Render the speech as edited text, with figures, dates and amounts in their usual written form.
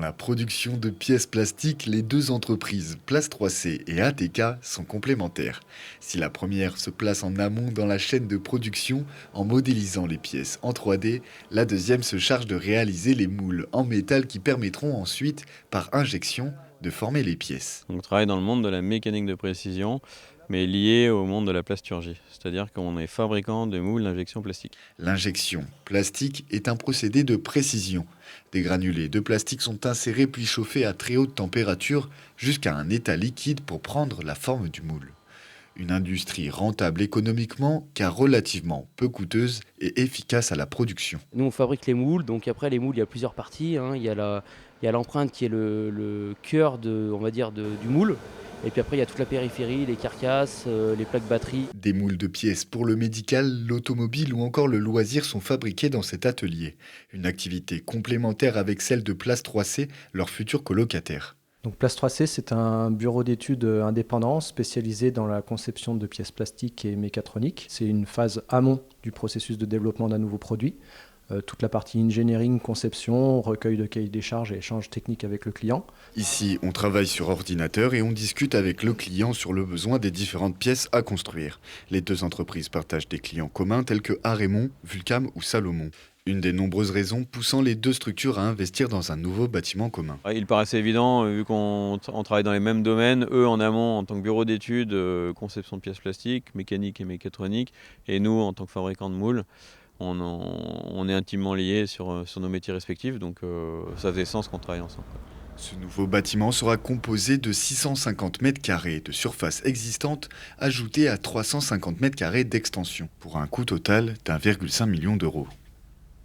la production de pièces plastiques, les deux entreprises Place 3C et ATK sont complémentaires. Si la première se place en amont dans la chaîne de production en modélisant les pièces en 3D, la deuxième se charge de réaliser les moules en métal qui permettront ensuite, par injection, de former les pièces. On travaille dans le monde de la mécanique de précision, mais lié au monde de la plasturgie. C'est-à-dire qu'on est fabricant de moules d'injection plastique. L'injection plastique est un procédé de précision. Des granulés de plastique sont insérés puis chauffés à très haute température jusqu'à un état liquide pour prendre la forme du moule. Une industrie rentable économiquement car relativement peu coûteuse et efficace à la production. Nous, on fabrique les moules, donc après les moules, il y a plusieurs parties, hein. Il y a l'empreinte qui est le cœur on va dire, du moule. Et puis après, il y a toute la périphérie, les carcasses, les plaques batteries. Des moules de pièces pour le médical, l'automobile ou encore le loisir sont fabriqués dans cet atelier. Une activité complémentaire avec celle de Place 3C, leur futur colocataire. Donc Place 3C, c'est un bureau d'études indépendant spécialisé dans la conception de pièces plastiques et mécatroniques. C'est une phase amont du processus de développement d'un nouveau produit. Toute la partie engineering, conception, recueil de cahiers des charges et échange technique avec le client. Ici, on travaille sur ordinateur et on discute avec le client sur le besoin des différentes pièces à construire. Les deux entreprises partagent des clients communs tels que Arémon, Vulcam ou Salomon. Une des nombreuses raisons poussant les deux structures à investir dans un nouveau bâtiment commun. Il paraissait évident, vu qu'on travaille dans les mêmes domaines, eux en amont en tant que bureau d'études, conception de pièces plastiques, mécanique et mécatronique, et nous en tant que fabricants de moules. On est intimement liés sur nos métiers respectifs, donc ça faisait sens qu'on travaille ensemble. Ce nouveau bâtiment sera composé de 650 m² de surface existante, ajoutée à 350 m² d'extension, pour un coût total d'1,5 million d'euros.